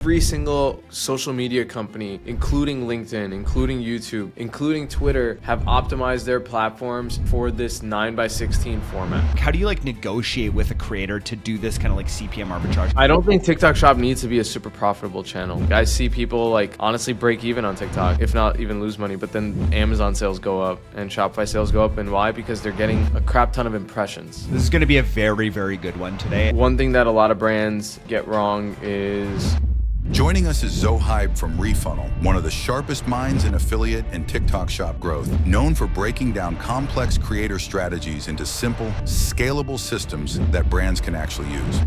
Every single social media company, including LinkedIn, including YouTube, including Twitter, have optimized their platforms for this 9x16 format. How do you negotiate with a creator to do this kind of CPM arbitrage? I don't think TikTok Shop needs to be a super profitable channel. I see people honestly break even on TikTok, if not even lose money, but then Amazon sales go up and Shopify sales go up. And why? Because they're getting a crap ton of impressions. This is going to be a very, very good one today. One thing that a lot of brands get wrong is... Joining us is Zohaib from Refunnel, one of the sharpest minds in affiliate and TikTok shop growth, known for breaking down complex creator strategies into simple, scalable systems that brands can actually use.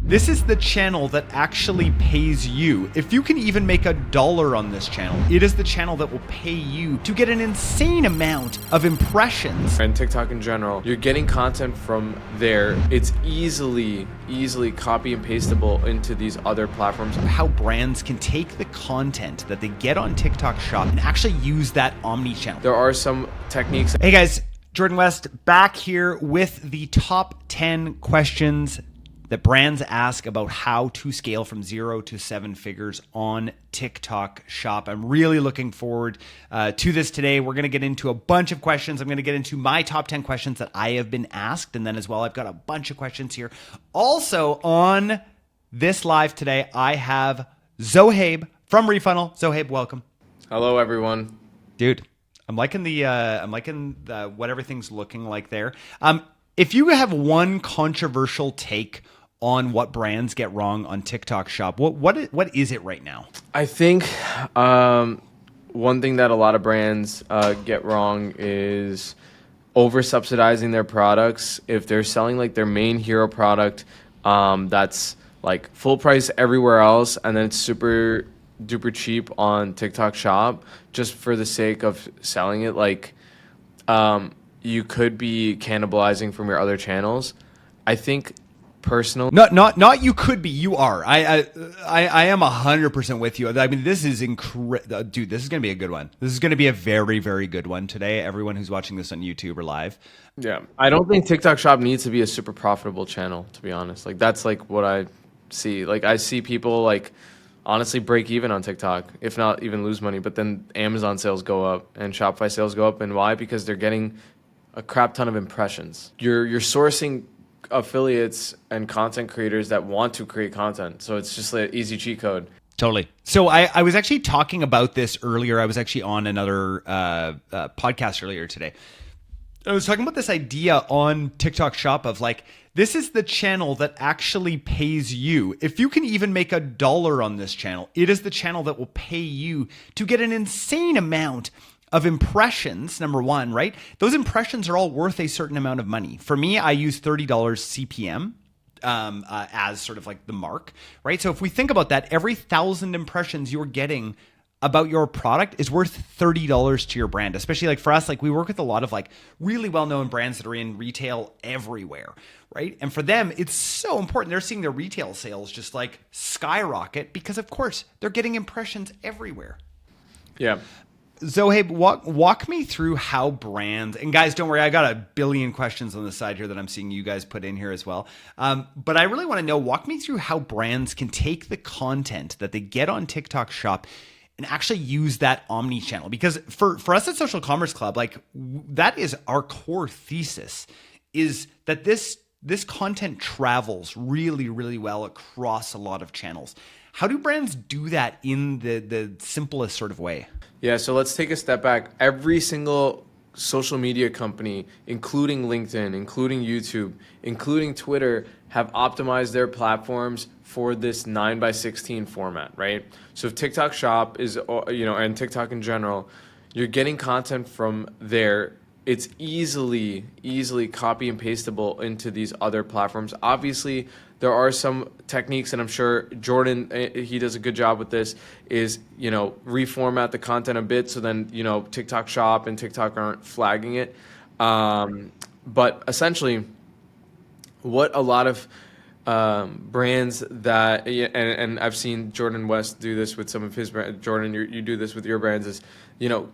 This is the channel that actually pays you. If you can even make $1 on this channel, it is the channel that will pay you to get an insane amount of impressions. And TikTok in general, you're getting content from there. It's easily copy and pastable into these other platforms. How brands can take the content that they get on TikTok Shop and actually use that Omni-channel. There are some techniques. Hey guys, Jordan West back here with the top 10 questions that brands ask about how to scale from 0 to 7 figures on TikTok Shop. I'm really looking forward to this today. We're going to get into a bunch of questions. I'm going to get into my top 10 questions that I have been asked. And then as well, I've got a bunch of questions here. Also on this live today, I have Zohaib from Refunnel. Zohaib, welcome. Hello, everyone. Dude, I'm liking the what everything's looking like there. If you have one controversial take on what brands get wrong on TikTok Shop, what is it right now? I think one thing that a lot of brands get wrong is over subsidizing their products. If they're selling their main hero product that's full price everywhere else, and then it's super duper cheap on TikTok Shop just for the sake of selling it, you could be cannibalizing from your other channels. I think personally, not you could be, you are. I am 100% with you. I mean, this is incredible, dude. This is gonna be a good one. This is gonna be a very, very good one today. Everyone who's watching this on YouTube or live. Yeah, I don't think TikTok Shop needs to be a super profitable channel, to be honest. That's what I see. I see people honestly break even on TikTok, if not even lose money, but then Amazon sales go up and Shopify sales go up. And why? Because they're getting a crap ton of impressions. You're sourcing affiliates and content creators that want to create content. So it's just an easy cheat code. Totally. So I was actually talking about this earlier. I was actually on another podcast earlier today. I was talking about this idea on TikTok Shop of this is the channel that actually pays you. If you can even make $1 on this channel, it is the channel that will pay you to get an insane amount of impressions, number one, right? Those impressions are all worth a certain amount of money. For me, I use $30 CPM as sort of the mark, right? So if we think about that, every 1,000 impressions you're getting about your product is worth $30 to your brand. Especially for us, we work with a lot of really well-known brands that are in retail everywhere, right? And for them, it's so important. They're seeing their retail sales just skyrocket because of course they're getting impressions everywhere. Yeah. Zohaib, walk me through how brands, and guys, don't worry, I got a billion questions on the side here that I'm seeing you guys put in here as well. But I really want to know, walk me through how brands can take the content that they get on TikTok Shop and actually use that Omni-channel. Because for us at Social Commerce Club, that is our core thesis, is that this content travels really, really well across a lot of channels. How do brands do that in the simplest sort of way? Yeah, so let's take a step back. Every single social media company, including LinkedIn, including YouTube, including Twitter, have optimized their platforms for this 9x16 format, right? So if TikTok Shop is, and TikTok in general, you're getting content from there. It's easily copy and pastable into these other platforms. Obviously, there are some techniques, and I'm sure Jordan, he does a good job with this, is, reformat the content a bit so then, TikTok Shop and TikTok aren't flagging it. But essentially, what a lot of brands that, and I've seen Jordan West do this with some of his brands. Jordan, you do this with your brands, is,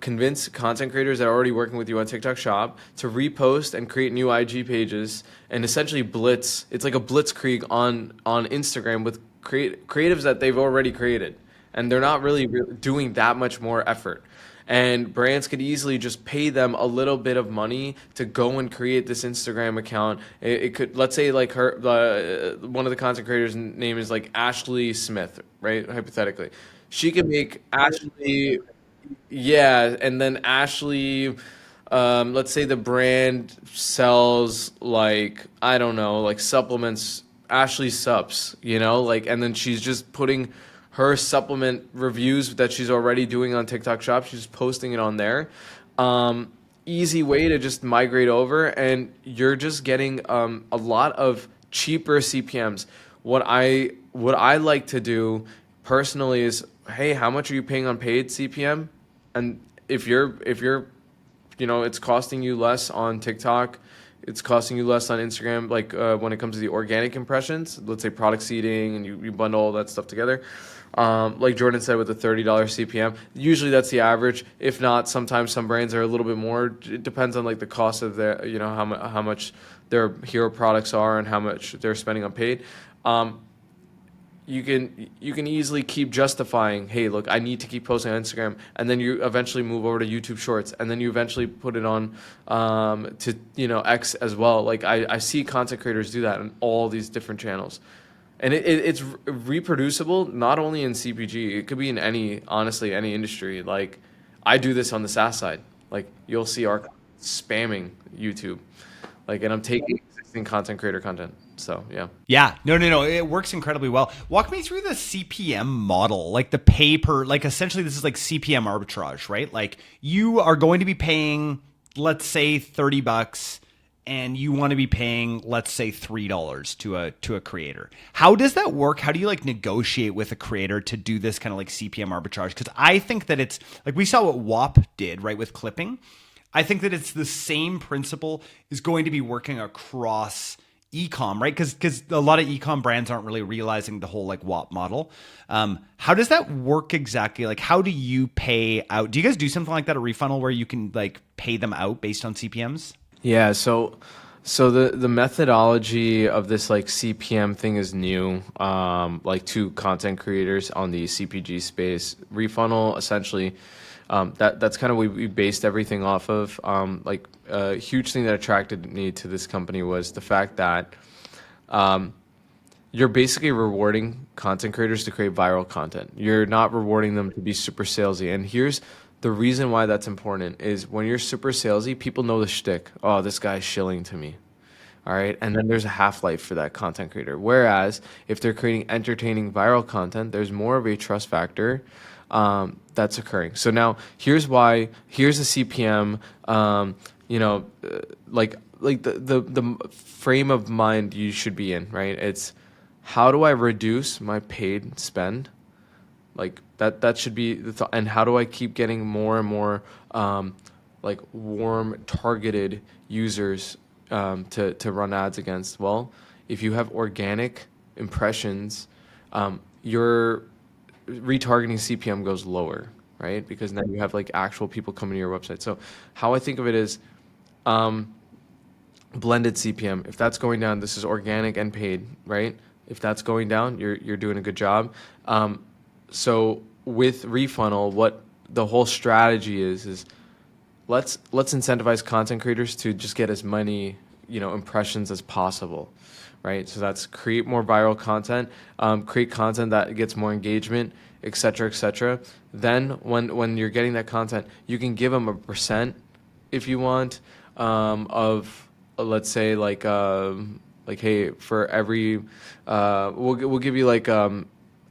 convince content creators that are already working with you on TikTok Shop to repost and create new IG pages and essentially blitz. It's like a blitzkrieg on Instagram with creatives that they've already created, and they're not really doing that much more effort. And brands could easily just pay them a little bit of money to go and create this Instagram account. It could, let's say, like one of the content creators' name is like Ashley Smith, right? Hypothetically, she could make Ashley, yeah, and then Ashley, let's say the brand sells like, I don't know, like supplements, Ashley Sups, like, and then she's just putting her supplement reviews that she's already doing on TikTok Shop. She's posting it on there. Easy way to just migrate over, and you're just getting a lot of cheaper CPMs. What I like to do personally is, hey, how much are you paying on paid CPM? And if you're it's costing you less on TikTok, it's costing you less on Instagram, like when it comes to the organic impressions, let's say product seeding, and you bundle all that stuff together. Like Jordan said, with a $30 CPM, usually that's the average. If not, sometimes some brands are a little bit more. It depends on like the cost of their, how much their hero products are and how much they're spending on paid. You can easily keep justifying, hey, look, I need to keep posting on Instagram, and then you eventually move over to YouTube Shorts, and then you eventually put it on to X as well. Like I see content creators do that on all these different channels, and it's reproducible not only in CPG, it could be in honestly any industry. Like I do this on the SaaS side. Like you'll see our spamming YouTube, like, and I'm taking existing content creator content. So yeah. Yeah. No. It works incredibly well. Walk me through the CPM model, like the pay per, like essentially this is like CPM arbitrage, right? Like you are going to be paying, let's say $30, and you want to be paying, let's say $3 to a creator. How does that work? How do you like negotiate with a creator to do this kind of like CPM arbitrage? Because I think that it's like, we saw what WAP did, right, with clipping. I think that it's the same principle is going to be working across e-com, right? Because a lot of e-com brands aren't really realizing the whole like WAP model. How does that work exactly? Like, how do you pay out? Do you guys do something like that at Refunnel where you can like pay them out based on CPMs? Yeah, so the methodology of this like CPM thing is new, like to content creators on the CPG space. Refunnel essentially, that's kind of what we based everything off of. Like a huge thing that attracted me to this company was the fact that you're basically rewarding content creators to create viral content. You're not rewarding them to be super salesy. And here's the reason why that's important is when you're super salesy, people know the shtick. Oh, this guy's shilling to me. All right. And then there's a half-life for that content creator. Whereas if they're creating entertaining viral content, there's more of a trust factor that's occurring. So now here's the CPM, like the frame of mind you should be in, right? It's how do I reduce my paid spend? Like that should be the thought. And how do I keep getting more and more like warm targeted users to run ads against? Well, if you have organic impressions, your retargeting CPM goes lower, right? Because now you have like actual people coming to your website. So how I think of it is blended CPM. If that's going down, this is organic and paid, right? If that's going down, you're doing a good job. So with Refunnel, what the whole strategy is let's incentivize content creators to just get as many impressions as possible, right? So that's create more viral content, create content that gets more engagement, et cetera, et cetera. Then when you're getting that content, you can give them a percent if you want of let's say like hey, for every we'll give you like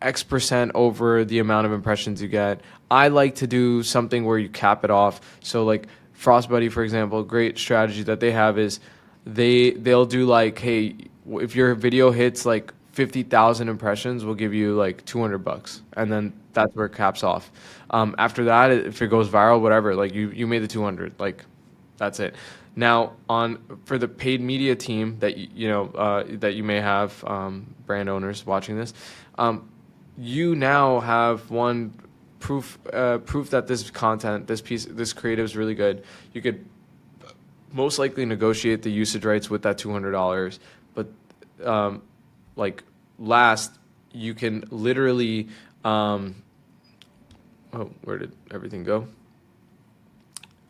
X percent over the amount of impressions you get. I like to do something where you cap it off. So like Frostbuddy, for example, great strategy that they have is they'll do like, hey, if your video hits like 50,000 impressions, we'll give you like $200, and then that's where it caps off. After that, if it goes viral, whatever, like you made the 200, like that's it. Now for the paid media team that that you may have, brand owners watching this, you now have one proof that this content, this creative is really good. You could most likely negotiate the usage rights with that $200, but like last, you can literally, where did everything go?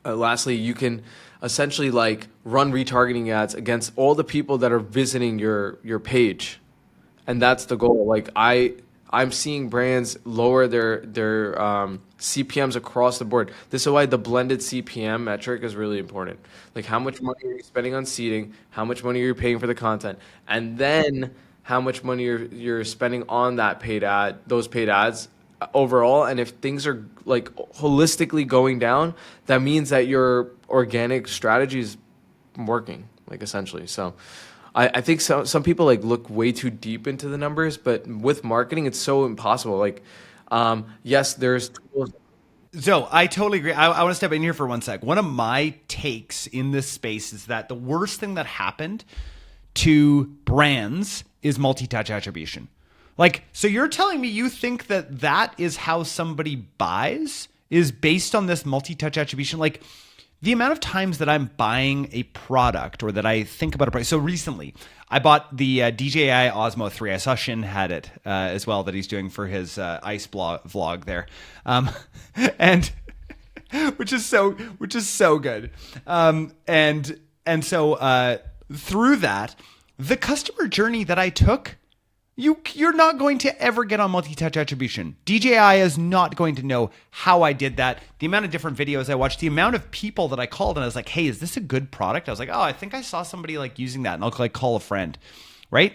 Lastly, you can essentially like run retargeting ads against all the people that are visiting your page, and that's the goal. Like I'm seeing brands lower their CPMs across the board. This is why the blended CPM metric is really important. Like how much money are you spending on seeding? How much money are you paying for the content? And then how much money you're spending on that those paid ads overall. And if things are like holistically going down, that means that your organic strategy is working, like essentially. So I think some people like look way too deep into the numbers, but with marketing, it's so impossible. Like, yes, there's tools. So I totally agree. I want to step in here for 1 sec. One of my takes in this space is that the worst thing that happened to brands is multi-touch attribution. Like, so you're telling me you think that that is how somebody buys is based on this multi-touch attribution? Like, the amount of times that I'm buying a product or that I think about a price. So recently, I bought the DJI Osmo 3. I saw Shin had it as well that he's doing for his ice vlog there, and which is so good. And so through that, the customer journey that I took. You're not going to ever get on multi-touch attribution. DJI is not going to know how I did that. The amount of different videos I watched, the amount of people that I called and I was like, hey, is this a good product? I was like, oh, I think I saw somebody like using that, and I'll like call a friend, right?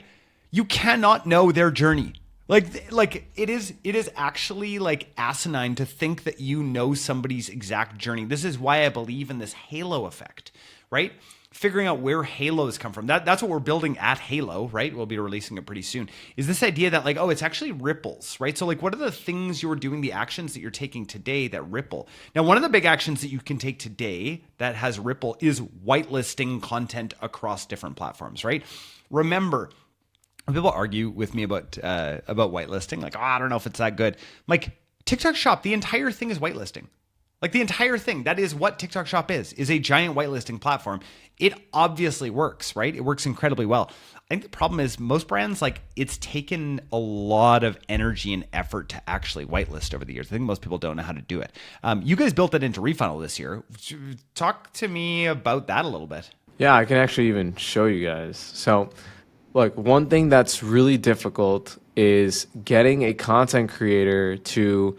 You cannot know their journey. Like it is actually like asinine to think that you know somebody's exact journey. This is why I believe in this halo effect, right? Figuring out where halos come from. That's what we're building at Halo, right? We'll be releasing it pretty soon. Is this idea that like, oh, it's actually ripples, right? So like, what are the things you're doing, the actions that you're taking today that ripple? Now, one of the big actions that you can take today that has ripple is whitelisting content across different platforms, right? Remember, when people argue with me about whitelisting, like, oh, I don't know if it's that good. I'm like, TikTok Shop, the entire thing is whitelisting. Like the entire thing, that is what TikTok Shop is a giant whitelisting platform. It obviously works, right? It works incredibly well. I think the problem is most brands, like it's taken a lot of energy and effort to actually whitelist over the years. I think most people don't know how to do it. You guys built that into Refunnel this year. Talk to me about that a little bit. Yeah, I can actually even show you guys. So look, one thing that's really difficult is getting a content creator to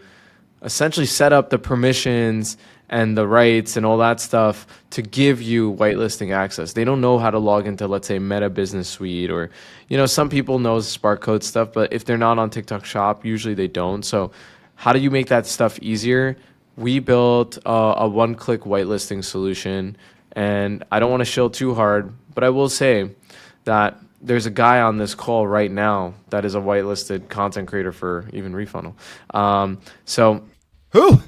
essentially set up the permissions and the rights and all that stuff to give you whitelisting access. They don't know how to log into, let's say, Meta Business Suite, or, you know, some people know Spark Code stuff, but if they're not on TikTok Shop, usually they don't. So how do you make that stuff easier? We built a one-click whitelisting solution, and I don't want to shill too hard, but I will say that there's a guy on this call right now that is a whitelisted content creator for even Refunnel. So who?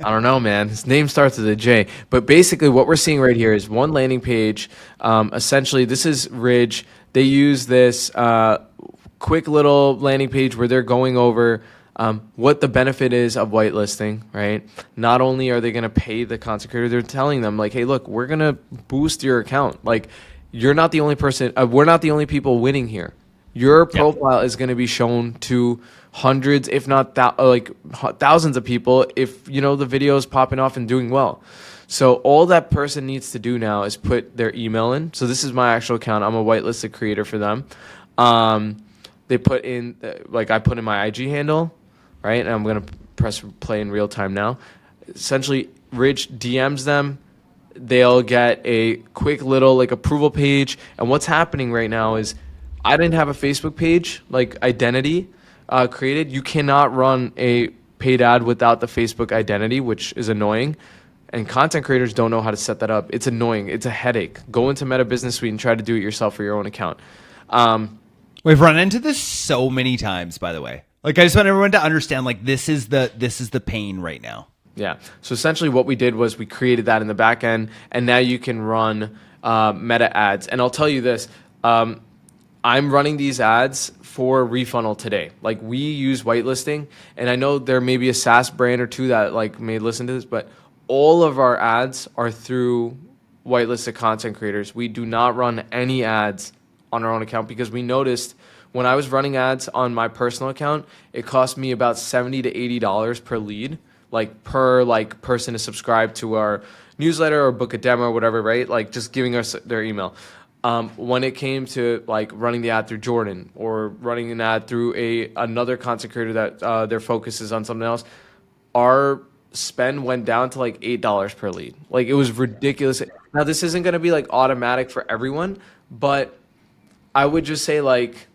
I don't know, man. His name starts with a J. But basically what we're seeing right here is one landing page. Essentially, this is Ridge. They use this quick little landing page where they're going over what the benefit is of whitelisting, right? Not only are they going to pay the content creator, they're telling them, like, hey, look, we're going to boost your account. Like, you're not the only person. We're not the only people winning here. Your profile is going to be shown to hundreds, if not thousands of people if, you know, the video is popping off and doing well. So all that person needs to do now is put their email in. So this is my actual account. I'm a whitelisted creator for them. They put in, like I put in my IG handle, right? And I'm going to press play in real time now. Essentially, Ridge DMs them. They'll get a quick little like approval page. And what's happening right now is I didn't have a Facebook page, like identity created. You cannot run a paid ad without the Facebook identity, which is annoying. And content creators don't know how to set that up. It's annoying. It's a headache. Go into Meta Business Suite and try to do it yourself for your own account. We've run into this so many times, by the way. Like, I just want everyone to understand, like, this is the pain right now. Yeah. So essentially what we did was we created that in the back end, and now you can run meta ads. And I'll tell you this, I'm running these ads for Refunnel today. Like, we use whitelisting, and I know there may be a SaaS brand or two that like may listen to this, but all of our ads are through whitelisted content creators. We do not run any ads on our own account because we noticed when I was running ads on my personal account, it cost me about $70 to $80 per lead, like per like person to subscribe to our newsletter or book a demo or whatever, right? Like just giving us their email. When it came to like running the ad through Jordan or running an ad through another content creator that their focus is on something else, our spend went down to like $8 per lead. Like it was ridiculous. Now this isn't going to be like automatic for everyone, but I would just say like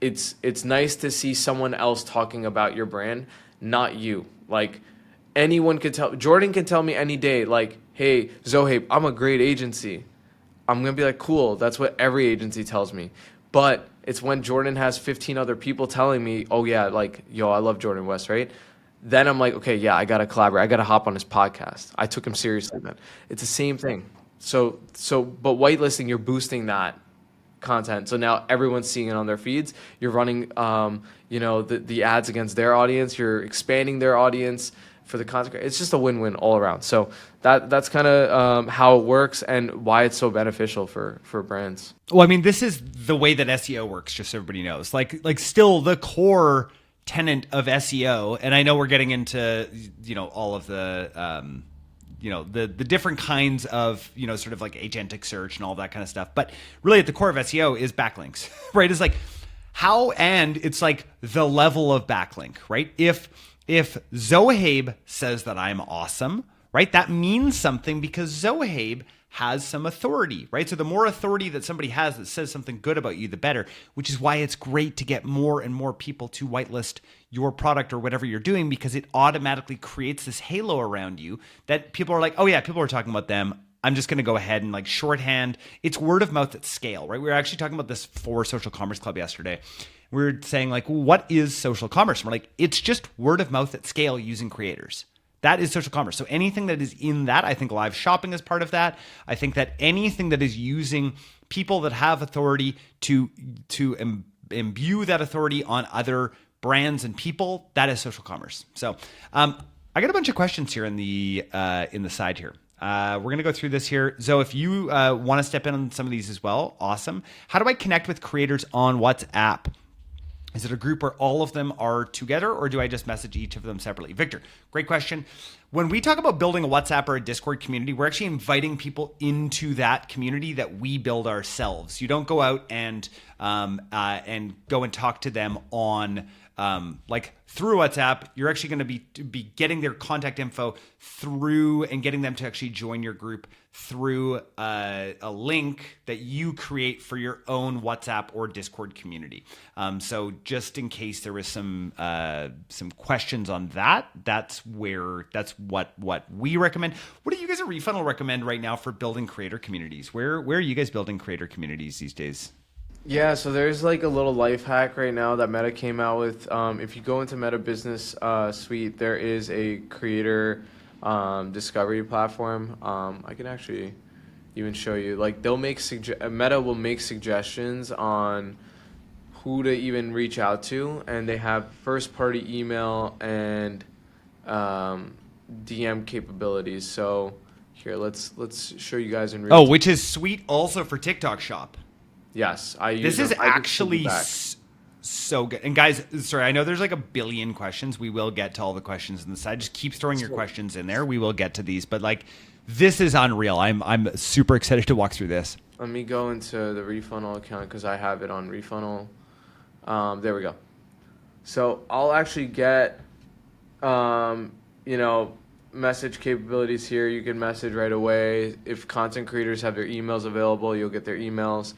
it's nice to see someone else talking about your brand, not you. Like anyone could tell, Jordan can tell me any day like, hey, Zohabe, I'm a great agency. I'm going to be like, cool, that's what every agency tells me. But it's when Jordan has 15 other people telling me, oh yeah, like, yo, I love Jordan West, right? Then I'm like, okay, yeah, I got to collaborate. I got to hop on his podcast. I took him seriously then. It's the same thing. But whitelisting, you're boosting that content. So now everyone's seeing it on their feeds. You're running, the ads against their audience. You're expanding their audience for the content. It's just a win-win all around. So that's kind of how it works and why it's so beneficial for brands. Well, I mean, this is the way that SEO works, just so everybody knows. Like still the core tenet of SEO, and I know we're getting into, all of the, the different kinds of, sort of like agentic search and all that kind of stuff. But really at the core of SEO is backlinks, right? It's like and it's like the level of backlink, right? If Zohabe says that I'm awesome, right? That means something because Zohabe has some authority, right? So the more authority that somebody has that says something good about you, the better, which is why it's great to get more and more people to whitelist your product or whatever you're doing, because it automatically creates this halo around you that people are like, oh yeah, people are talking about them. I'm just going to go ahead and like shorthand. It's word of mouth at scale, right? We were actually talking about this for Social Commerce Club yesterday. We were saying like, well, what is social commerce? And we're like, it's just word of mouth at scale using creators. That is social commerce. So anything that is in that, I think live shopping is part of that. I think that anything that is using people that have authority to imbue that authority on other brands and people, that is social commerce. So I got a bunch of questions here in the side here. We're going to go through this here. Zo, if you want to step in on some of these as well, awesome. How do I connect with creators on WhatsApp? Is it a group where all of them are together, or do I just message each of them separately? Victor, great question. When we talk about building a WhatsApp or a Discord community, we're actually inviting people into that community that we build ourselves. You don't go out and go and talk to them on through WhatsApp. You're actually going to be getting their contact info through and getting them to actually join your group through a link that you create for your own WhatsApp or Discord community. So just in case there was some questions on that, that's what we recommend. What do you guys at Refunnel recommend right now for building creator communities? Where are you guys building creator communities these days? Yeah, so there's like a little life hack right now that Meta came out with. If you go into Meta Business Suite, there is a creator discovery platform. I can actually even show you. Like they'll make Meta will make suggestions on who to even reach out to, and they have first-party email and DM capabilities. So here, let's show you guys in real time. Which is sweet also for TikTok Shop. Yes, I use This is them. I just actually piggyback. so good. And guys, sorry, I know there's like a billion questions. We will get to all the questions on the side. Just keep throwing your questions in there. We will get to these. But like, this is unreal. I'm super excited to walk through this. Let me go into the Refunnel account because I have it on Refunnel. There we go. So I'll actually get, message capabilities here. You can message right away. If content creators have their emails available, you'll get their emails.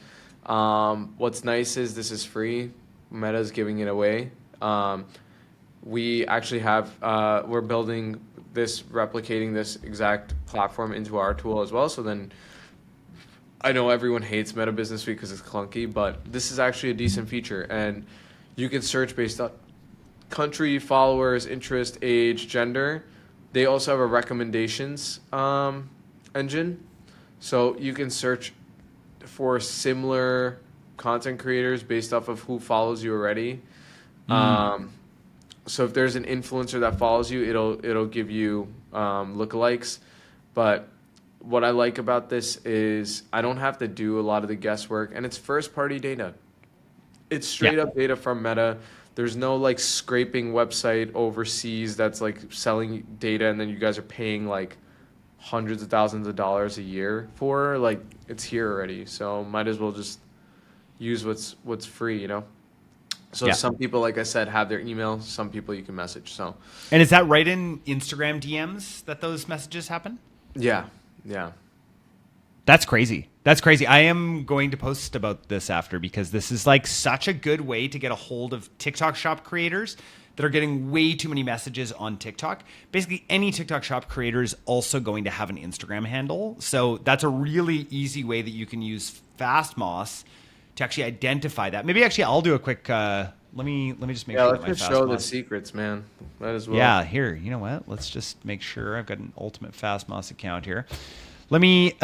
What's nice is this is free. Meta's giving it away. We actually have, we're building this, replicating this exact platform into our tool as well. So then I know everyone hates Meta Business Suite because it's clunky, but this is actually a decent feature. And you can search based on country, followers, interest, age, gender. They also have a recommendations engine. So you can search for similar content creators based off of who follows you already. So if there's an influencer that follows you, it'll give you lookalikes. But what I like about this is I don't have to do a lot of the guesswork, and it's first party data. It's straight up data from Meta. There's no like scraping website overseas that's like selling data and then you guys are paying like hundreds of thousands of dollars a year for. Like it's here already. So might as well just use what's free, you know? So some people, like I said, have their email. Some people you can message. So And is that right in Instagram DMs that those messages happen? yeah. That's crazy. That's crazy. I am going to post about this after because this is like such a good way to get a hold of TikTok shop creators that are getting way too many messages on TikTok. Basically, any TikTok shop creator is also going to have an Instagram handle. So that's a really easy way that you can use FastMoss to actually identify that. Maybe actually I'll do a quick, let me just make sure that my Let's show the FastMoss. secrets, man. Might as well. Yeah, here, you know what? Let's just make sure I've got an ultimate FastMoss account here. Let me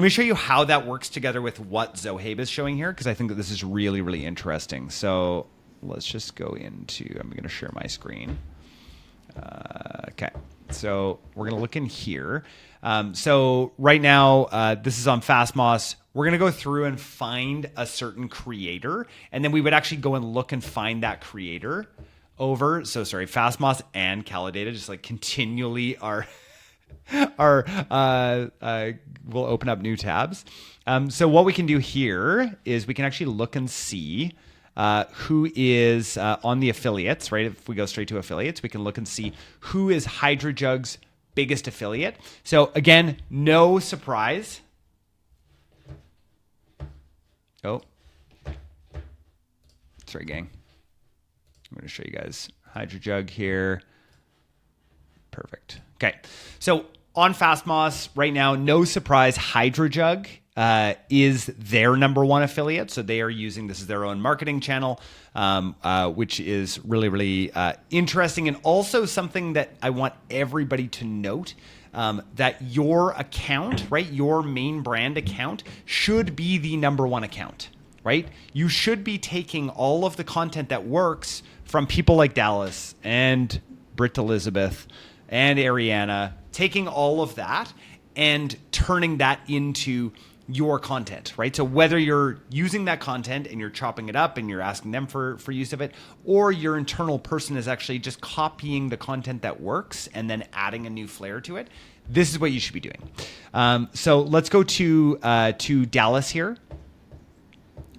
show you how that works together with what Zohaib is showing here, because I think that this is really, really interesting. So let's just go into, I'm going to share my screen. Okay, so we're going to look in here. So right now, this is on FastMoss. We're going to go through and find a certain creator, and then we would actually go and look and find that creator over. So sorry, FastMoss and Calidata just like continually are... we'll open up new tabs. So what we can do here is we can actually look and see who is on the affiliates, right? If we go straight to affiliates, we can look and see who is HydroJug's biggest affiliate. So again, no surprise. Oh, sorry, gang. I'm going to show you guys HydroJug here. Perfect. Okay. So on FastMoss right now, no surprise, HydroJug is their number one affiliate. So they are using, this is their own marketing channel, which is really, really interesting. And also something that I want everybody to note, that your account, right, your main brand account should be the number one account, right? You should be taking all of the content that works from people like Dallas and Britt Elizabeth and Ariana, taking all of that and turning that into your content, right? So whether you're using that content and you're chopping it up and you're asking them for use of it, or your internal person is actually just copying the content that works and then adding a new flair to it, this is what you should be doing. So let's go to Dallas here.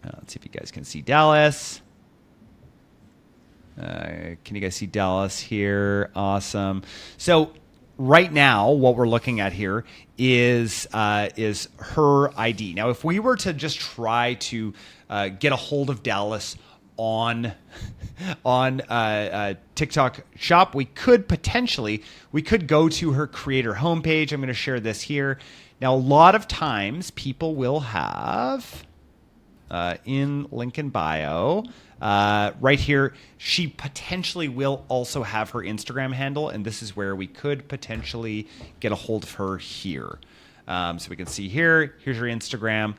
Let's see if you guys can see Dallas. Can you guys see Dallas here? Awesome. So right now, what we're looking at here is her ID. Now, if we were to just try to get a hold of Dallas on TikTok Shop, we could go to her creator homepage. I'm going to share this here. Now, a lot of times people will have in link in bio. Right here, she potentially will also have her Instagram handle, and this is where we could potentially get a hold of her here. So we can see here, here's her Instagram.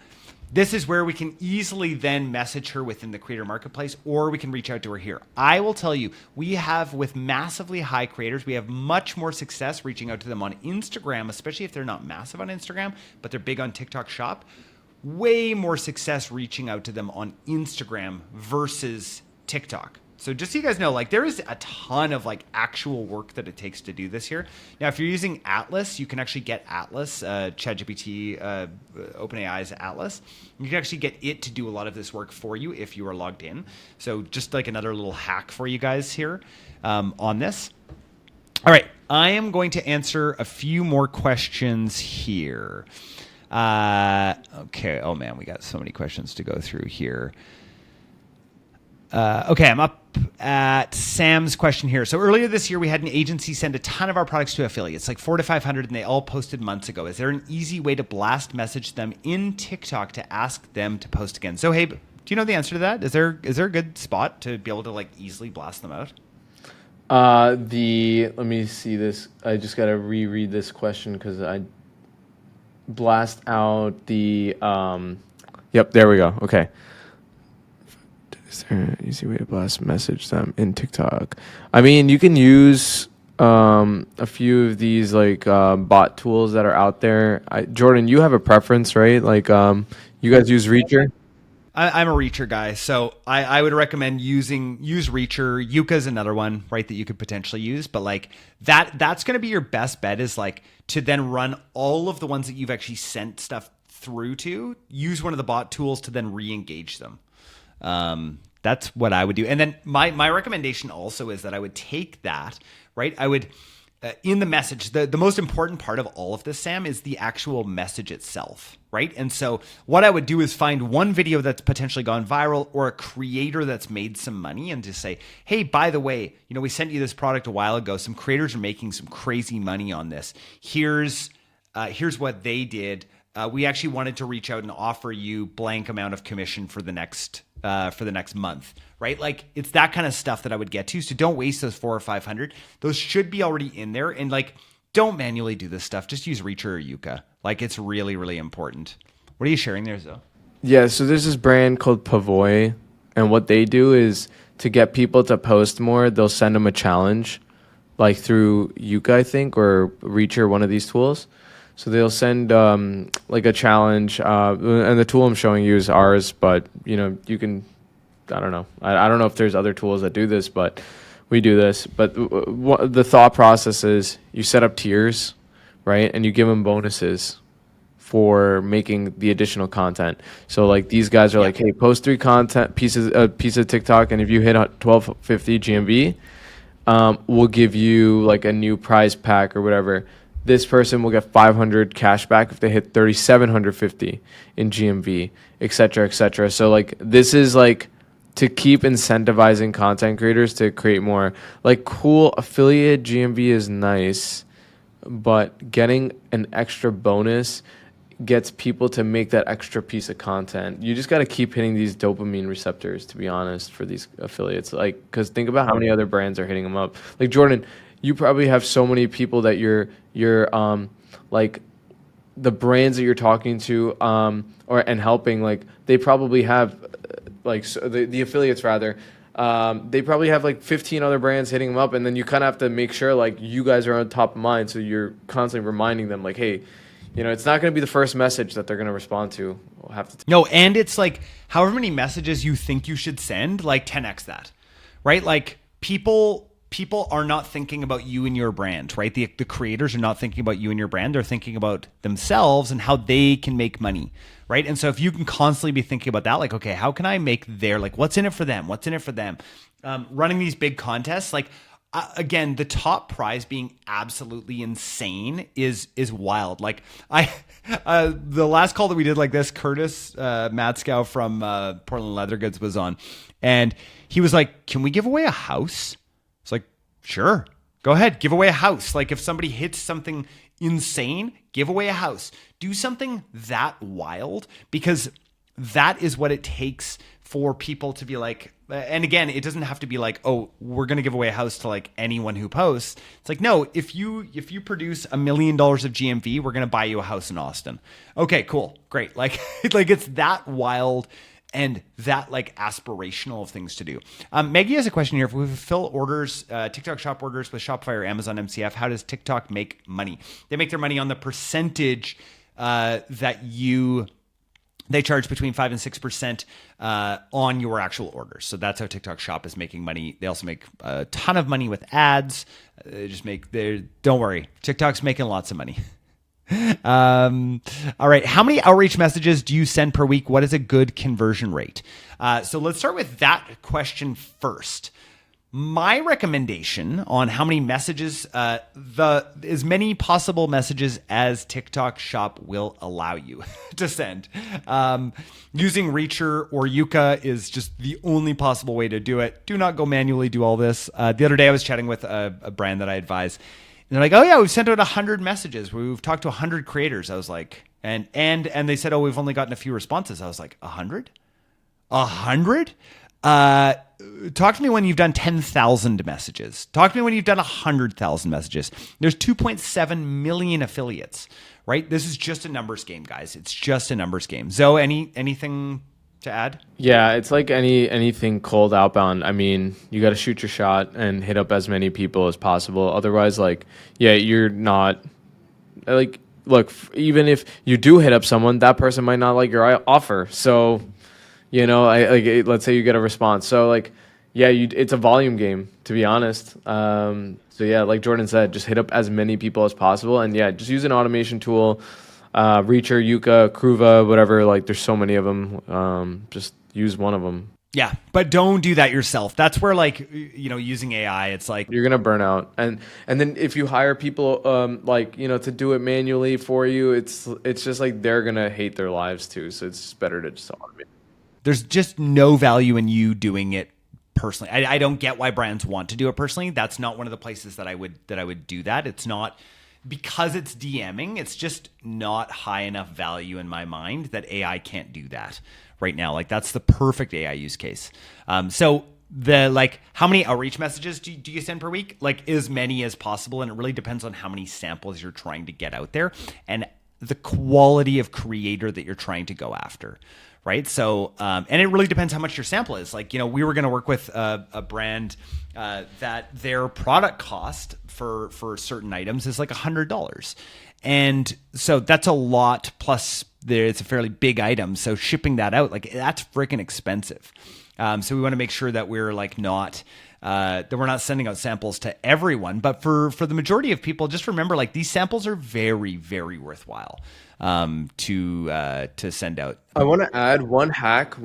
This is where we can easily then message her within the creator marketplace, or we can reach out to her here. I will tell you, we have, with massively high creators, we have much more success reaching out to them on Instagram, especially if they're not massive on Instagram, but they're big on TikTok Shop. Way more success reaching out to them on Instagram versus TikTok. So just so you guys know, like there is a ton of like actual work that it takes to do this here. Now, if you're using Atlas, you can actually get Atlas, ChatGPT, OpenAI's Atlas. You can actually get it to do a lot of this work for you if you are logged in. So just like another little hack for you guys here on this. All right, I am going to answer a few more questions here. Okay. Oh man, we got so many questions to go through here. Okay, I'm up at Sam's question here. So earlier this year, we had an agency send a ton of our products to affiliates, like 400 to 500, and they all posted months ago. Is there an easy way to blast message them in TikTok to ask them to post again? So, hey, do you know the answer to that? Is there a good spot to be able to like easily blast them out? Let me see this. I just got to reread this question because I blast out the, yep, there we go. Okay. Is there an easy way to blast message them in TikTok? I mean, you can use a few of these like bot tools that are out there. Jordan, you have a preference, right? Like you guys use Reacher? I'm a Reacher guy, so I would recommend use Reacher. Yuka is another one, right, that you could potentially use, but like that's going to be your best bet, is like to then run all of the ones that you've actually sent stuff through to. Use one of the bot tools to then re-engage them. That's what I would do. And then my recommendation also is that I would take that, right? I would in the message, the most important part of all of this, Sam, is the actual message itself, right? And so what I would do is find one video that's potentially gone viral or a creator that's made some money and just say, hey, by the way, we sent you this product a while ago. Some creators are making some crazy money on this. Here's what they did. We actually wanted to reach out and offer you blank amount of commission for the next month, right? Like it's that kind of stuff that I would get to. So don't waste those 400 or 500. Those should be already in there. And like, don't manually do this stuff. Just use Reacher or Yuka. Like it's really, really important. What are you sharing there, Zoe? Yeah, so there's this brand called Pavoy, and what they do is to get people to post more, they'll send them a challenge, like through Yuka, I think, or Reacher, one of these tools. So they'll send like a challenge, and the tool I'm showing you is ours, but you can, I don't know. I don't know if there's other tools that do this, but we do this. But the thought process is you set up tiers, right? And you give them bonuses for making the additional content. So like these guys are like, hey, post 3 pieces of TikTok, and if you hit 1250 GMV, we'll give you like a new prize pack or whatever. This person will get 500 cash back if they hit 3,750 in GMV, et cetera, et cetera. So like this is like to keep incentivizing content creators to create more. Like cool affiliate GMV is nice, but getting an extra bonus gets people to make that extra piece of content. You just got to keep hitting these dopamine receptors, to be honest, for these affiliates. Like, because think about how many other brands are hitting them up. Like Jordan, you probably have so many people that you're like the brands that you're talking to and helping, like they probably have like the affiliates rather, they probably have like 15 other brands hitting them up, and then you kind of have to make sure like you guys are on top of mind, so you're constantly reminding them like, hey, it's not going to be the first message that they're going to respond to. We'll have to no, and it's like however many messages you think you should send, like 10x that, right? Like people are not thinking about you and your brand, right? The creators are not thinking about you and your brand. They're thinking about themselves and how they can make money, right? And so if you can constantly be thinking about that, like, okay, how can I make what's in it for them? What's in it for them? Running these big contests, like, again, the top prize being absolutely insane is wild. Like the last call that we did like this, Curtis Matskow from Portland Leather Goods was on, and he was like, can we give away a house? It's like, sure, go ahead, give away a house. Like if somebody hits something insane, give away a house. Do something that wild, because that is what it takes for people to be like, and again, it doesn't have to be like, oh, we're going to give away a house to like anyone who posts. It's like, no, if you produce $1 million of GMV, we're going to buy you a house in Austin. Okay, cool. Great. Like it's that wild and that like aspirational of things to do. Maggie has a question here. If we fulfill orders, TikTok shop orders with Shopify or Amazon MCF, how does TikTok make money? They make their money on the percentage they charge between 5 and 6% on your actual orders. So that's how TikTok Shop is making money. They also make a ton of money with ads. Don't worry, TikTok's making lots of money. All right. How many outreach messages do you send per week? What is a good conversion rate? So let's start with that question first. My recommendation on how many messages, as many possible messages as TikTok Shop will allow you to send. Using Reacher or Yuka is just the only possible way to do it. Do not go manually do all this. The other day I was chatting with a brand that I advise, and they're like, oh yeah, we've sent out 100 messages. We've talked to 100 creators. I was like, and they said, oh, we've only gotten a few responses. I was like, 100? 100? Talk to me when you've done 10,000 messages. Talk to me when you've done 100,000 messages. There's 2.7 million affiliates, right? This is just a numbers game, guys. It's just a numbers game. Zoe, anything to add? Yeah, it's like anything cold outbound. I mean, you got to shoot your shot and hit up as many people as possible. Otherwise, like, yeah, you're not like, look, even if you do hit up someone, that person might not like your offer. So, You know, let's say you get a response. So like, yeah, it's a volume game, to be honest. So yeah, like Jordan said, just hit up as many people as possible, and yeah, just use an automation tool, Reacher, Yuka, Kruva, whatever. Like, there's so many of them. Just use one of them. Yeah, but don't do that yourself. That's where, like, you know, using AI, it's like You're gonna burn out, and then if you hire people, like, you know, to do it manually for you, it's just like they're gonna hate their lives too. So it's just better to just automate. there's just no value in you doing it personally. I don't get why brands want to do it personally. That's not one of the places that I would do that. It's not because it's DMing. It's just not high enough value in my mind that AI can't do that right now. Like, that's the perfect AI use case. So the, like, how many outreach messages do you send per week? Like, as many as possible. And it really depends on how many samples you're trying to get out there and the quality of creator that you're trying to go after. Right. So, and it really depends how much your sample is. Like, you know, we were going to work with a brand that their product cost for certain items is like $100. And so that's a lot, plus it's a fairly big item. So shipping that out, like, that's freaking expensive. So we want to make sure that we're like not, that we're not sending out samples to everyone, but for the majority of people, just remember, like, these samples are very, very worthwhile to send out. I want to add one hack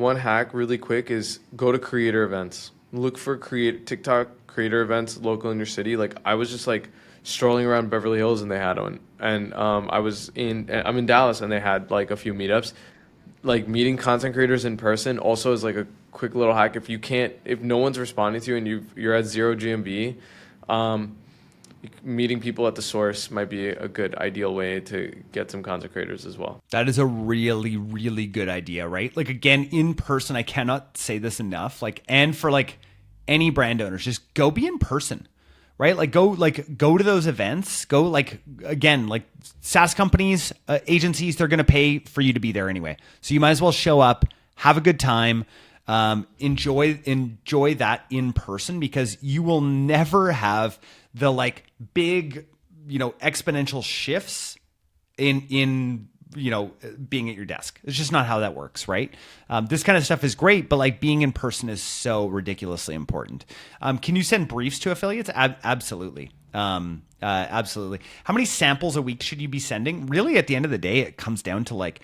really quick is go to creator events. Look for TikTok creator events local in your city. Like, I was just like strolling around Beverly Hills and they had one. And I'm in Dallas and they had like a few meetups. Like, meeting content creators in person also is like a quick little hack. If no one's responding to you and you're at 0 GMV, meeting people at the source might be a good ideal way to get some content creators as well. That is a really, really good idea, right? Like, again, in person, I cannot say this enough. Like, and for like any brand owners, just go be in person, right? Like, go to those events. Go, like, again, like SaaS companies, agencies, they're going to pay for you to be there anyway. So you might as well show up, have a good time, enjoy that in person, because you will never have the like big, you know, exponential shifts in you know, being at your desk. It's just not how that works, right? This kind of stuff is great, but like being in person is so ridiculously important. Can you send briefs to affiliates? Absolutely. Absolutely. How many samples a week should you be sending? Really, at the end of the day, it comes down to like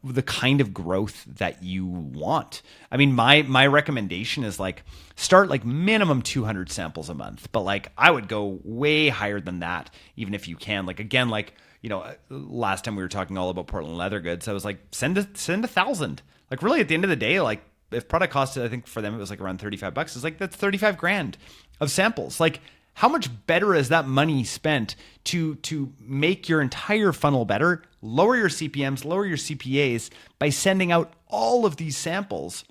the kind of growth that you want. I mean, my recommendation is like start like minimum 200 samples a month, but like I would go way higher than that, even if you can. Like, again, like, you know, last time we were talking all about Portland leather goods, I was like, send 1,000. Like, really, at the end of the day, like, if product cost, I think for them it was like around $35. It's like, that's 35 grand of samples. Like, how much better is that money spent to make your entire funnel better, lower your CPMs, lower your CPAs by sending out all of these samples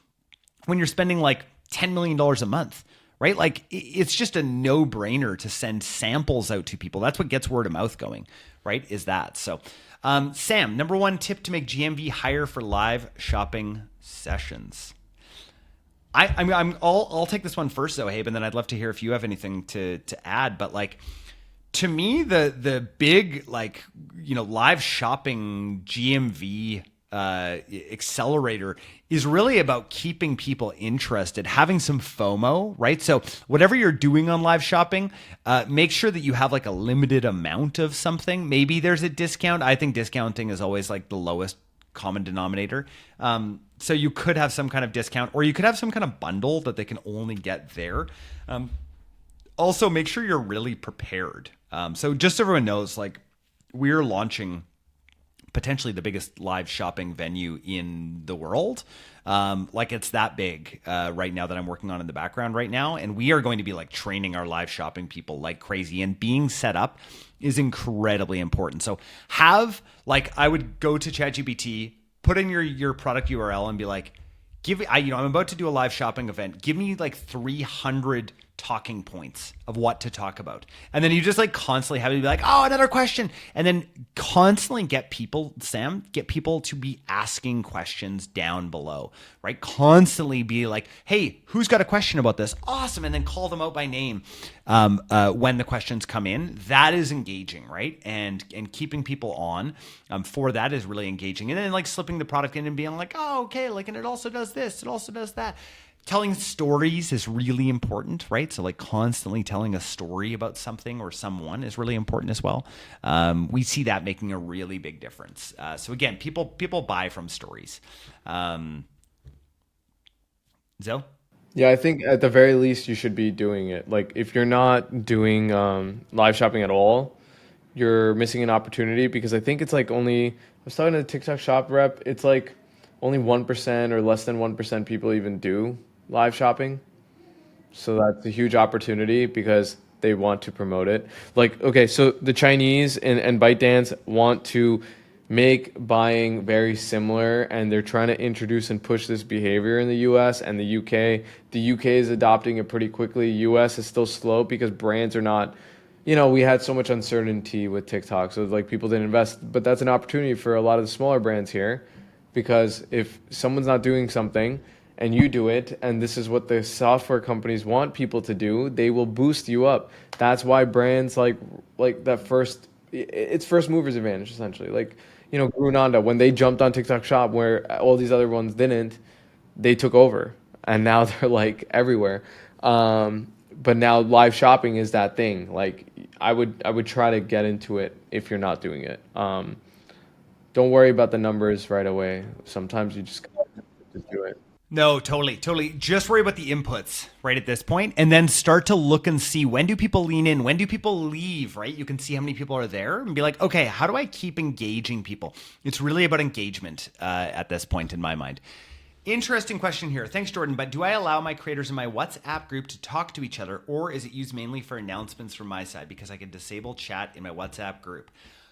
when you're spending like $10 million a month, right? Like, it's just a no-brainer to send samples out to people. That's what gets word of mouth going, right? Is that. So, Sam, number one tip to make GMV higher for live shopping sessions. I'll take this one first though, Habe, and then I'd love to hear if you have anything to add. But like, to me, the big, like, you know, live shopping GMV accelerator is really about keeping people interested, having some FOMO, right? So whatever you're doing on live shopping, make sure that you have like a limited amount of something. Maybe there's a discount. I think discounting is always like the lowest common denominator. So you could have some kind of discount, or you could have some kind of bundle that they can only get there. Also, make sure you're really prepared. So just so everyone knows, like, we're launching potentially the biggest live shopping venue in the world. Like, it's that big right now that I'm working on in the background right now. And we are going to be like training our live shopping people like crazy, and being set up is incredibly important. So I would go to ChatGPT, put in your product URL and be like, I'm about to do a live shopping event. Give me like 300 talking points of what to talk about. And then you just like constantly have to be like, oh, another question. And then constantly get people to be asking questions down below, right? Constantly be like, hey, who's got a question about this? Awesome. And then call them out by name when the questions come in. That is engaging, right? And keeping people on for that is really engaging. And then like slipping the product in and being like, oh, okay, like, and it also does this, it also does that. Telling stories is really important, right? So like constantly telling a story about something or someone is really important as well. We see that making a really big difference. So again, people buy from stories. Zoe? Yeah, I think at the very least you should be doing it. Like if you're not doing live shopping at all, you're missing an opportunity because I think it's like only, I was talking to the TikTok shop rep, it's like only 1% or less than 1% people even do live shopping. So that's a huge opportunity because they want to promote it. Like, okay, so the Chinese and ByteDance want to make buying very similar, and they're trying to introduce and push this behavior in the US and the UK. The UK is adopting it pretty quickly. US is still slow because brands are not, we had so much uncertainty with TikTok, so like people didn't invest. But that's an opportunity for a lot of the smaller brands here, because if someone's not doing something and you do it, and this is what the software companies want people to do, they will boost you up. That's why brands like that it's first movers advantage essentially. Like, Grunanda, when they jumped on TikTok Shop where all these other ones didn't, they took over and now they're like everywhere. But now live shopping is that thing. Like I would try to get into it if you're not doing it. Don't worry about the numbers right away. Sometimes you just do it. No, totally. Just worry about the inputs right at this point, and then start to look and see, when do people lean in? When do people leave, right? You can see how many people are there and be like, okay, how do I keep engaging people? It's really about engagement at this point in my mind. Interesting question here. Thanks, Jordan. But do I allow my creators in my WhatsApp group to talk to each other, or is it used mainly for announcements from my side? Because I can disable chat in my WhatsApp group.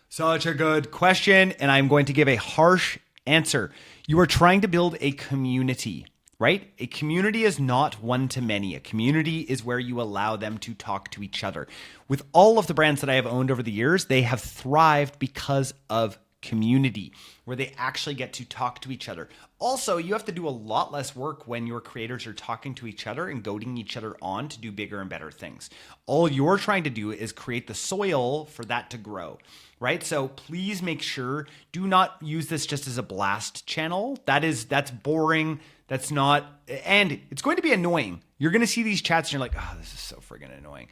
Such a good question, and I'm going to give a harsh answer. You are trying to build a community, right? A community is not one-to-many. A community is where you allow them to talk to each other. With all of the brands that I have owned over the years, they have thrived because of community, where they actually get to talk to each other. Also, you have to do a lot less work when your creators are talking to each other and goading each other on to do bigger and better things. All you're trying to do is create the soil for that to grow, right? So please make sure, do not use this just as a blast channel. That's boring. That's not, and it's going to be annoying. You're going to see these chats and you're like, oh, this is so friggin' annoying.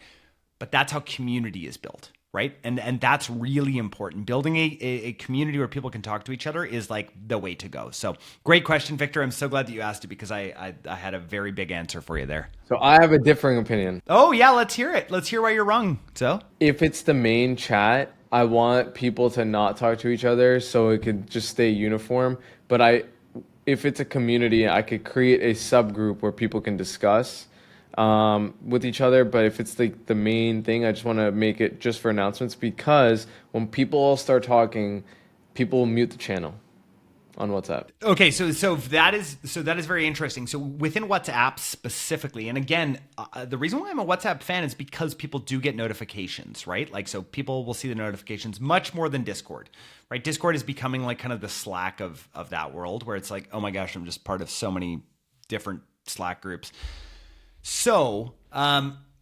But that's how community is built, right? And that's really important. Building a community where people can talk to each other is like the way to go. So great question, Victor. I'm so glad that you asked it, because I had a very big answer for you there. So I have a differing opinion. Oh yeah, let's hear it. Let's hear why you're wrong. So if it's the main chat, I want people to not talk to each other so it could just stay uniform. But if it's a community, I could create a subgroup where people can discuss with each other. But if it's the main thing, I just want to make it just for announcements, because when people all start talking, people will mute the channel on WhatsApp. Okay, so that is very interesting. So within WhatsApp specifically, and again, the reason why I'm a WhatsApp fan is because people do get notifications, right? Like, so people will see the notifications much more than Discord, right? Discord is becoming like kind of the Slack of that world, where it's like, oh my gosh, I'm just part of so many different Slack groups. So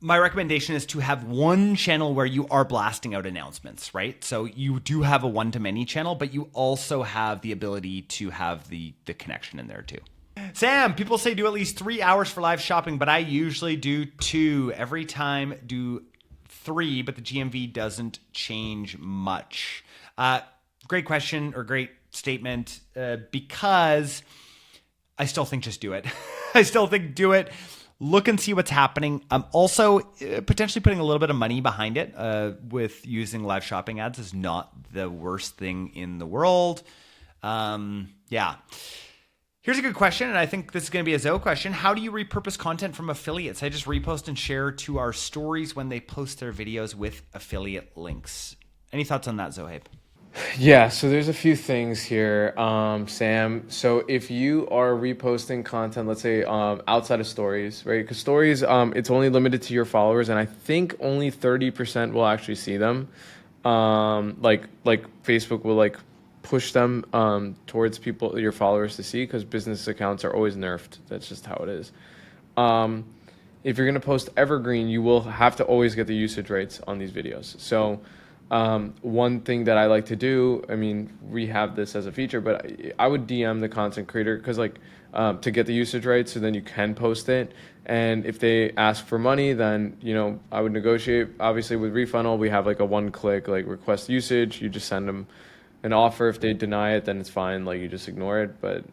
my recommendation is to have one channel where you are blasting out announcements, right? So you do have a one-to-many channel, but you also have the ability to have the connection in there too. Sam, people say do at least 3 hours for live shopping, but I usually do 2. Every time do 3, but the GMV doesn't change much. Great question, or great statement, because I still think just do it. I still think do it. Look and see what's happening. Also, potentially putting a little bit of money behind it with using live shopping ads is not the worst thing in the world. Yeah. Here's a good question, and I think this is going to be a Zoe question. How do you repurpose content from affiliates? I just repost and share to our stories when they post their videos with affiliate links. Any thoughts on that, Zohaib? Yeah, so there's a few things here, Sam. So if you are reposting content, let's say outside of stories, right? Because stories, it's only limited to your followers, and I think only 30% will actually see them. Like Facebook will like push them towards people, your followers to see, because business accounts are always nerfed. That's just how it is. Um, if you're going to post evergreen, you will have to always get the usage rates on these videos. So one thing that I like to do, I mean, we have this as a feature, but I would DM the content creator because like to get the usage rates, so then you can post it. And if they ask for money, then I would negotiate. Obviously, with Refunnel, we have like a one-click like request usage. You just send them an offer. If they deny it, then it's fine. Like you just ignore it. But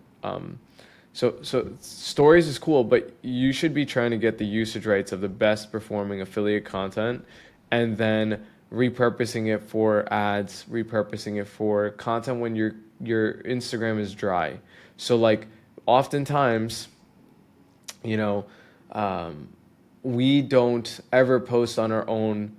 so stories is cool, but you should be trying to get the usage rates of the best performing affiliate content, and then repurposing it for ads, repurposing it for content when your Instagram is dry. So like oftentimes, you know, we don't ever post on our own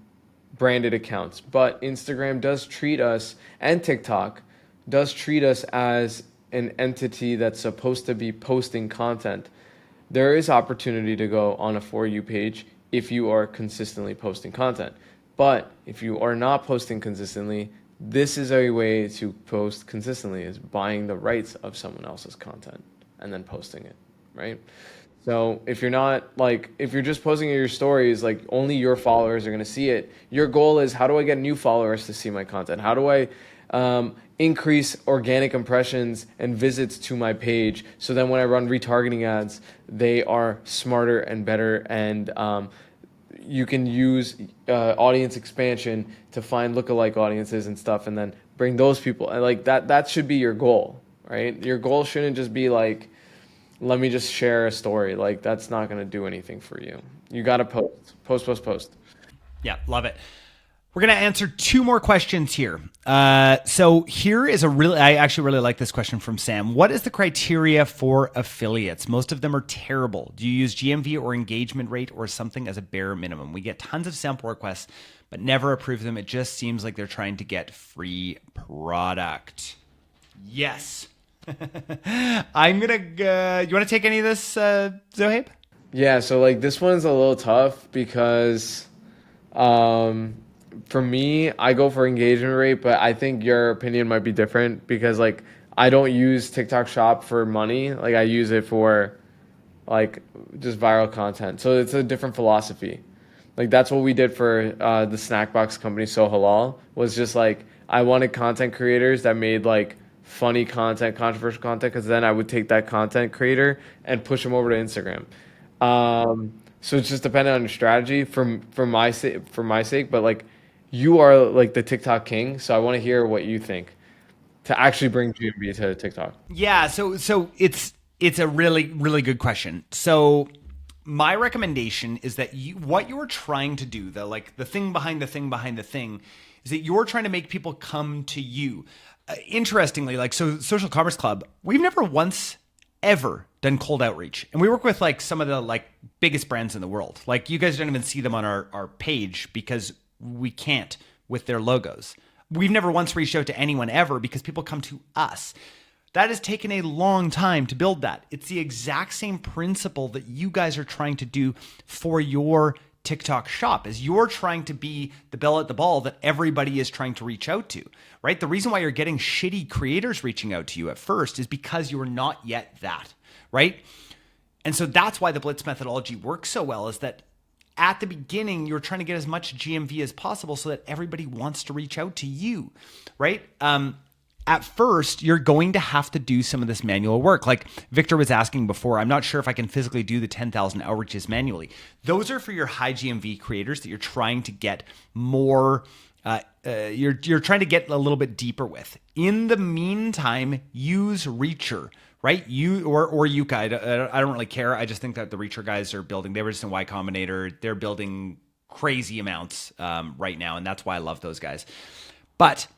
branded accounts, but Instagram does treat us, and TikTok does treat us as an entity that's supposed to be posting content. There is opportunity to go on a For You page if you are consistently posting content. But if you are not posting consistently, this is a way to post consistently, is buying the rights of someone else's content and then posting it, right? So if you're not like, if you're just posting in your stories, like only your followers are going to see it. Your goal is, how do I get new followers to see my content? How do I increase organic impressions and visits to my page? So then when I run retargeting ads, they are smarter and better, and you can use audience expansion to find lookalike audiences and stuff, and then bring those people. And like that should be your goal, right? Your goal shouldn't just be like, let me just share a story. Like that's not going to do anything for you. You got to post. Yeah, love it. We're going to answer two more questions here. So here is I actually really like this question from Sam. What is the criteria for affiliates? Most of them are terrible. Do you use GMV or engagement rate or something as a bare minimum? We get tons of sample requests, but never approve them. It just seems like they're trying to get free product. Yes. I'm going to, you want to take any of this, Zohaib? Yeah, so like this one's a little tough because for me, I go for engagement rate, but I think your opinion might be different because like I don't use TikTok Shop for money. Like I use it for like just viral content. So it's a different philosophy. Like that's what we did for the snack box company So Halal, was just like I wanted content creators that made like funny content, controversial content, because then I would take that content creator and push them over to Instagram. So it's just dependent on your strategy for my sake, but like you are like the TikTok king, so I want to hear what you think to actually bring GMV to TikTok. Yeah, so it's a really, really good question. So my recommendation is that what you're trying to do, the thing behind the thing behind the thing, is that you're trying to make people come to you. Interestingly, like so Social Commerce Club, we've never once ever done cold outreach. And we work with like some of the like biggest brands in the world. Like you guys don't even see them on our page because we can't with their logos. We've never once reached out to anyone ever because people come to us. That has taken a long time to build that. It's the exact same principle that you guys are trying to do for your TikTok shop, as you're trying to be the bell at the ball that everybody is trying to reach out to, right? The reason why you're getting shitty creators reaching out to you at first is because you're not yet that, right? And so that's why the Blitz methodology works so well, is that at the beginning, you're trying to get as much GMV as possible so that everybody wants to reach out to you, right? At first, you're going to have to do some of this manual work. Like Victor was asking before, I'm not sure if I can physically do the 10,000 outreaches manually. Those are for your high GMV creators that you're trying to get more, you're trying to get a little bit deeper with. In the meantime, use Reacher, right? You or Yuka. I don't really care. I just think that the Reacher guys are building. They were just in Y Combinator. They're building crazy amounts right now, and that's why I love those guys. But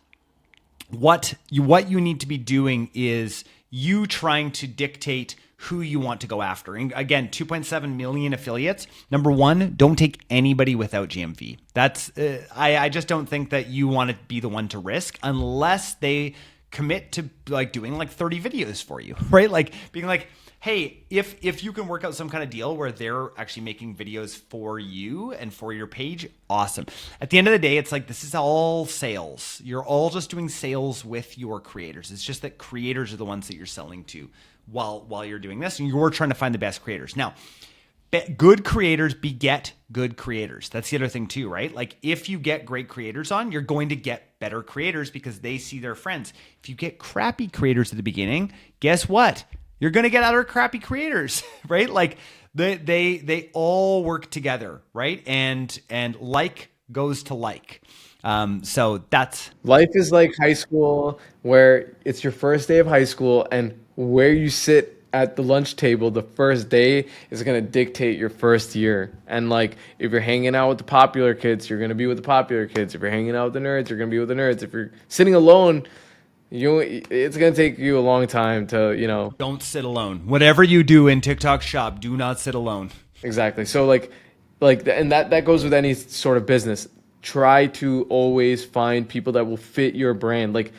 what you need to be doing is you trying to dictate who you want to go after. And again, 2.7 million affiliates. Number one, don't take anybody without GMV. That's I just don't think that you want to be the one to risk unless they commit to like doing like 30 videos for you, right? Like being like, hey, if you can work out some kind of deal where they're actually making videos for you and for your page, awesome. At the end of the day, it's like, this is all sales. You're all just doing sales with your creators. It's just that creators are the ones that you're selling to while you're doing this, and you're trying to find the best creators. Now, good creators beget good creators. That's the other thing too, right? Like if you get great creators on, you're going to get better creators because they see their friends. If you get crappy creators at the beginning, guess what? You're going to get other crappy creators, right? Like they all work together, right? And like goes to like. So that's Life is like high school, where it's your first day of high school, and where you sit at the lunch table the first day is going to dictate your first year. And like, if you're hanging out with the popular kids, you're going to be with the popular kids. If you're hanging out with the nerds, you're going to be with the nerds. If you're sitting alone, it's going to take you a long time to, don't sit alone. Whatever you do in TikTok shop, do not sit alone. Exactly. So and that goes with any sort of business. Try to always find people that will fit your brand. Like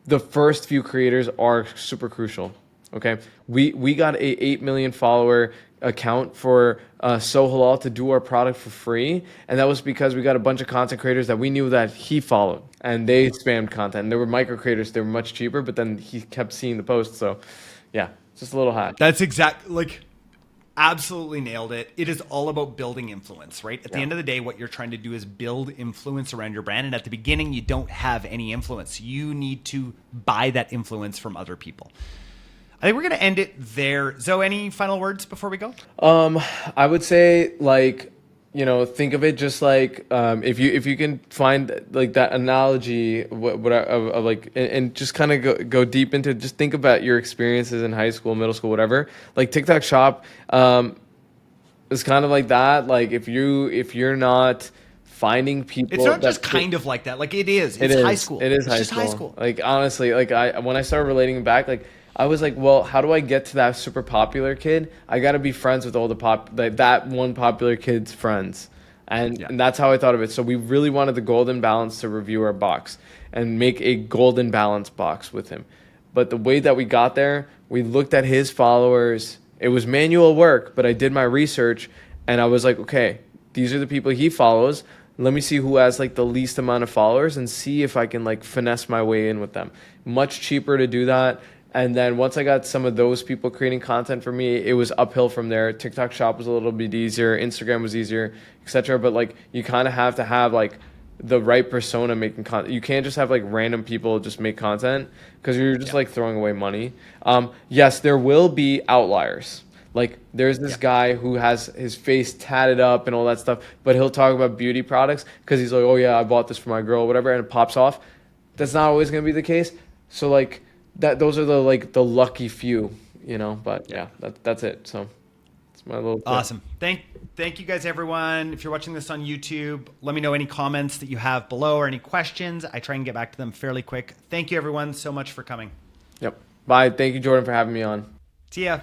the first few creators are super crucial. Okay. We got a 8 million follower account for So Halal to do our product for free. And that was because we got a bunch of content creators that we knew that he followed, and they spammed content. And they were micro creators. They were much cheaper, but then he kept seeing the posts. So yeah, just a little hack. That's absolutely nailed it. It is all about building influence, right? At the end of the day, what you're trying to do is build influence around your brand. And at the beginning, you don't have any influence. You need to buy that influence from other people. I think we're going to end it there. Zoe, any final words before we go? I would say think of it just like if you can find like that analogy of like and just kind of go deep into it. Just think about your experiences in high school, middle school, whatever. Like TikTok Shop is kind of like that. Like if you're not finding people, it's not just kind of like that. Like it is. It's high school. It is high school. Like honestly, like when I started relating back, like I was like, well, how do I get to that super popular kid? I got to be friends with all that one popular kid's friends. And that's how I thought of it. So we really wanted the golden balance to review our box and make a golden balance box with him. But the way that we got there, we looked at his followers. It was manual work, but I did my research and I was like, okay, these are the people he follows. Let me see who has like the least amount of followers and see if I can like finesse my way in with them. Much cheaper to do that. And then once I got some of those people creating content for me, it was uphill from there. TikTok Shop was a little bit easier. Instagram was easier, etc. But like you kind of have to have like the right persona making content. You can't just have like random people just make content because you're just like throwing away money. Yes, there will be outliers. Like there's this guy who has his face tatted up and all that stuff, but he'll talk about beauty products because he's like, oh yeah, I bought this for my girl, whatever, and it pops off. That's not always going to be the case. So like, those are the lucky few, but that's it. So it's my little tip. Awesome. Thank you guys, everyone. If you're watching this on YouTube, let me know any comments that you have below or any questions. I try and get back to them fairly quick. Thank you, everyone, so much for coming. Yep. Bye. Thank you, Jordan, for having me on. See ya.